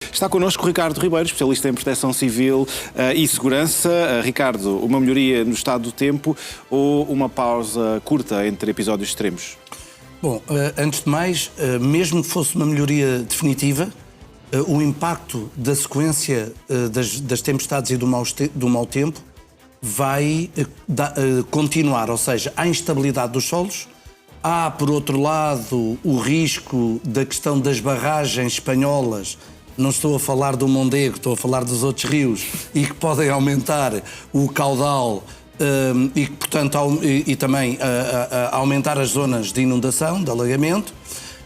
Está connosco o Ricardo Ribeiro, especialista em proteção civil e segurança. Ricardo, uma melhoria no estado do tempo ou uma pausa curta entre episódios extremos? Bom, antes de mais, mesmo que fosse uma melhoria definitiva, o impacto da sequência das tempestades e do mau tempo vai continuar, ou seja, há instabilidade dos solos, há, por outro lado, o risco da questão das barragens espanholas. Não estou a falar do Mondego, estou a falar dos outros rios, e que podem aumentar o caudal e que, portanto, também aumentar as zonas de inundação, de alagamento.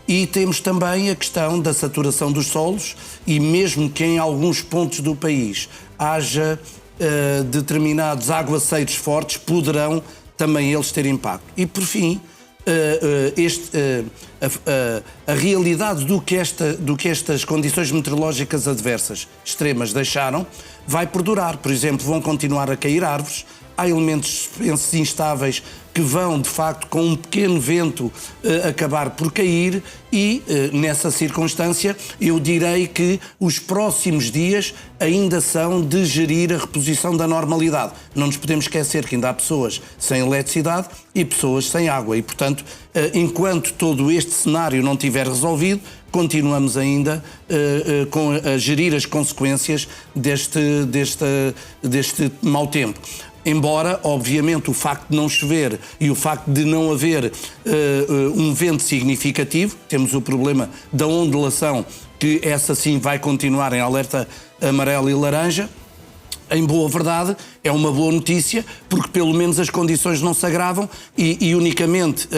E temos também a questão da saturação dos solos e mesmo que em alguns pontos do país haja determinados aguaceiros fortes, poderão também eles ter impacto. E, por fim, a realidade do que estas condições meteorológicas adversas extremas deixaram vai perdurar. Por exemplo, vão continuar a cair árvores, há elementos instáveis que vão, de facto, com um pequeno vento, acabar por cair e, nessa circunstância, eu direi que os próximos dias ainda são de gerir a reposição da normalidade. Não nos podemos esquecer que ainda há pessoas sem eletricidade e pessoas sem água e, portanto, enquanto todo este cenário não estiver resolvido, continuamos ainda a gerir as consequências deste mau tempo. Embora, obviamente, o facto de não chover e o facto de não haver um vento significativo, temos o problema da ondulação, que essa sim vai continuar em alerta amarelo e laranja. Em boa verdade, é uma boa notícia, porque pelo menos as condições não se agravam e unicamente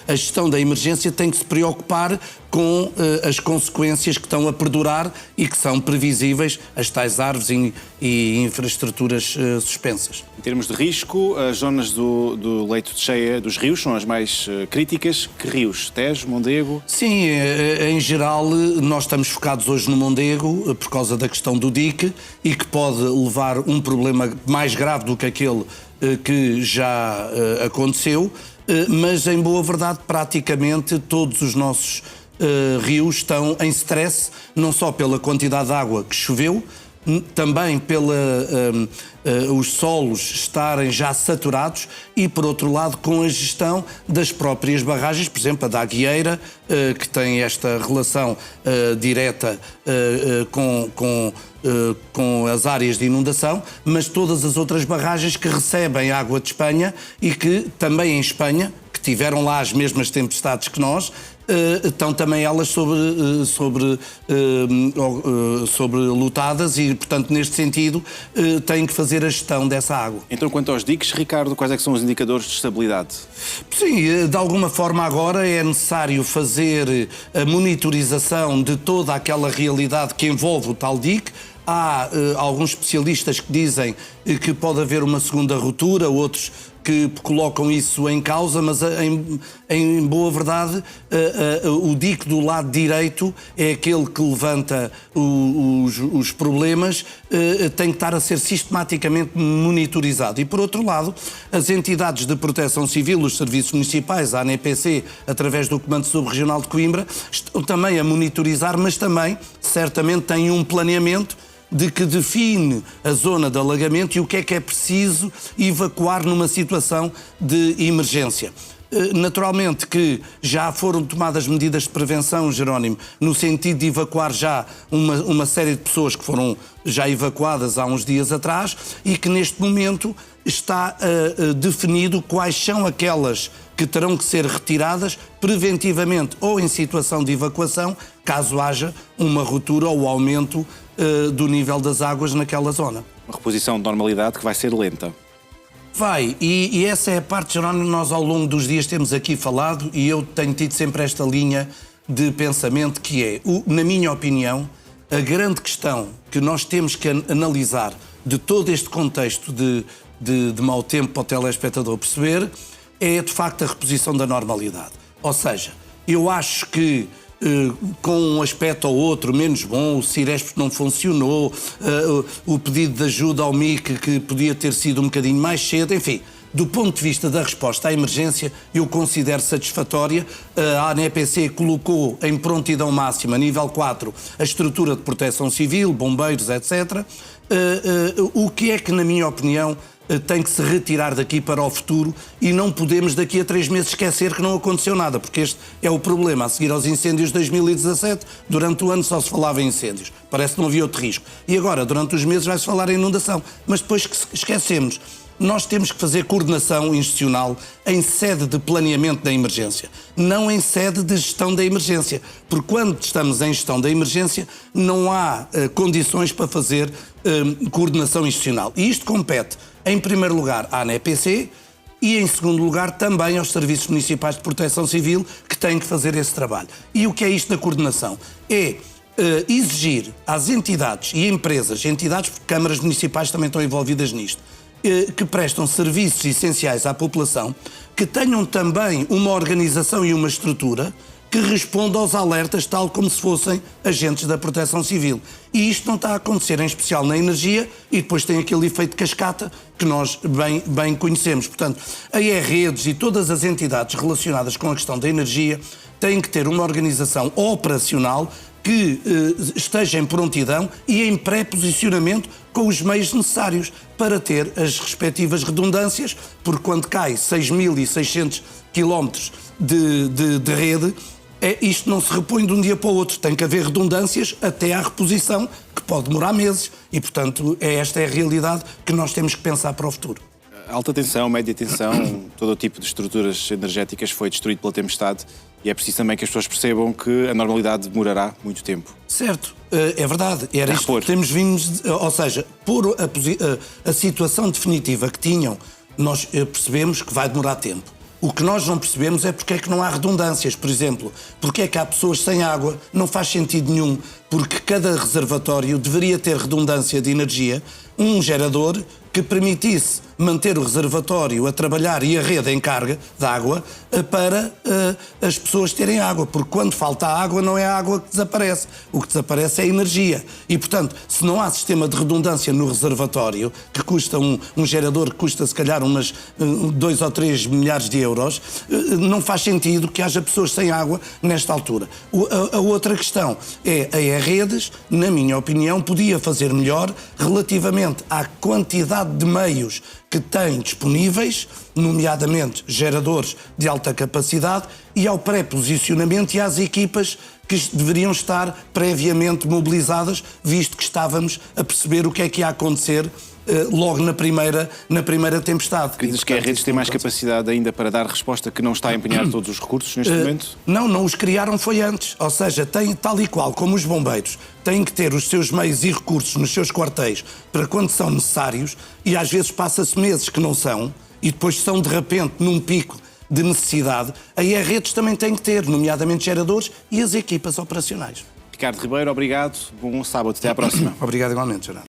a gestão da emergência tem que se preocupar com as consequências que estão a perdurar e que são previsíveis, as tais árvores e infraestruturas suspensas. Em termos de risco, as zonas do leito de cheia dos rios são as mais críticas. Que rios? Tejo, Mondego? Sim, em geral, nós estamos focados hoje no Mondego por causa da questão do dique e que pode levar um problema mais grave do que aquele que já aconteceu, mas em boa verdade praticamente todos os nossos rios estão em stress, não só pela quantidade de água que choveu, também os solos estarem já saturados e, por outro lado, com a gestão das próprias barragens, por exemplo, a da Aguieira, que tem esta relação direta com as áreas de inundação, mas todas as outras barragens que recebem água de Espanha e que também em Espanha, que tiveram lá as mesmas tempestades que nós, estão também elas sobrelotadas e, portanto, neste sentido, têm que fazer a gestão dessa água. Então, quanto aos diques, Ricardo, quais é que são os indicadores de estabilidade? Sim, de alguma forma agora é necessário fazer a monitorização de toda aquela realidade que envolve o tal dique. Há alguns especialistas que dizem que pode haver uma segunda ruptura, outros que colocam isso em causa, mas em boa verdade o dique do lado direito é aquele que levanta os problemas, tem que estar a ser sistematicamente monitorizado. E por outro lado, as entidades de proteção civil, os serviços municipais, a ANPC, através do Comando Subregional de Coimbra, estão também a monitorizar, mas também certamente têm um planeamento de que define a zona de alagamento e o que é preciso evacuar numa situação de emergência. Naturalmente que já foram tomadas medidas de prevenção, Jerónimo, no sentido de evacuar já uma série de pessoas que foram já evacuadas há uns dias atrás e que neste momento está definido quais são aquelas que terão que ser retiradas preventivamente ou em situação de evacuação, caso haja uma ruptura ou aumento do nível das águas naquela zona. Uma reposição de normalidade que vai ser lenta. Vai, e essa é a parte, Jerónimo, nós ao longo dos dias temos aqui falado e eu tenho tido sempre esta linha de pensamento que é, na minha opinião, a grande questão que nós temos que analisar de todo este contexto de mau tempo para o telespectador perceber é, de facto, a reposição da normalidade. Ou seja, eu acho que com um aspecto ou outro menos bom, o Ciresp não funcionou, o pedido de ajuda ao MIC que podia ter sido um bocadinho mais cedo, enfim, do ponto de vista da resposta à emergência, eu considero satisfatória. A ANEPC colocou em prontidão máxima, nível 4, a estrutura de proteção civil, bombeiros, etc. O que é que, na minha opinião, tem que se retirar daqui para o futuro e não podemos daqui a 3 meses esquecer que não aconteceu nada, porque este é o problema. A seguir aos incêndios de 2017, durante o ano só se falava em incêndios, parece que não havia outro risco. E agora, durante os meses, vai-se falar em inundação. Mas depois que esquecemos, nós temos que fazer coordenação institucional em sede de planeamento da emergência, não em sede de gestão da emergência, porque quando estamos em gestão da emergência não há condições para fazer coordenação institucional. E isto compete, em primeiro lugar, à ANEPC e, em segundo lugar, também aos Serviços Municipais de Proteção Civil, que têm que fazer esse trabalho. E o que é isto da coordenação? É exigir às entidades e empresas, porque câmaras municipais também estão envolvidas nisto, que prestam serviços essenciais à população, que tenham também uma organização e uma estrutura que responda aos alertas tal como se fossem agentes da proteção civil. E isto não está a acontecer, em especial na energia, e depois tem aquele efeito cascata que nós bem conhecemos. Portanto, a E-Redes e todas as entidades relacionadas com a questão da energia têm que ter uma organização operacional que esteja em prontidão e em pré-posicionamento com os meios necessários para ter as respectivas redundâncias, porque quando cai 6.600 quilómetros de rede, isto não se repõe de um dia para o outro. Tem que haver redundâncias até à reposição, que pode demorar meses. E, portanto, esta é a realidade que nós temos que pensar para o futuro. Alta tensão, média tensão, todo o tipo de estruturas energéticas foi destruído pela tempestade e é preciso também que as pessoas percebam que a normalidade demorará muito tempo. Certo, é verdade. Era isto que temos vindo, ou seja, por a situação definitiva que tinham, nós percebemos que vai demorar tempo. O que nós não percebemos é porque é que não há redundâncias, por exemplo. Porque é que há pessoas sem água, não faz sentido nenhum, porque cada reservatório deveria ter redundância de energia, um gerador que permitisse manter o reservatório a trabalhar e a rede em carga de água para as pessoas terem água, porque quando falta água não é a água que desaparece, o que desaparece é a energia. E, portanto, se não há sistema de redundância no reservatório, que custa um gerador que custa se calhar umas 2 ou 3 milhares de euros, não faz sentido que haja pessoas sem água nesta altura. A outra questão é a E-Redes, na minha opinião, podia fazer melhor relativamente à quantidade de meios que tem disponíveis, nomeadamente geradores de alta capacidade, e ao pré-posicionamento e às equipas que deveriam estar previamente mobilizadas, visto que estávamos a perceber o que é que ia acontecer logo na primeira tempestade. Dizes que a Redes tem mais capacidade ainda para dar resposta, que não está a empenhar todos os recursos neste momento? Não os criaram foi antes. Ou seja, tem, tal e qual como os bombeiros, têm que ter os seus meios e recursos nos seus quartéis para quando são necessários, e às vezes passa-se meses que não são, e depois são de repente num pico de necessidade. Aí a Redes também tem que ter, nomeadamente geradores e as equipas operacionais. Ricardo Ribeiro, obrigado. Bom sábado. Até à próxima. Obrigado igualmente, Gerardo.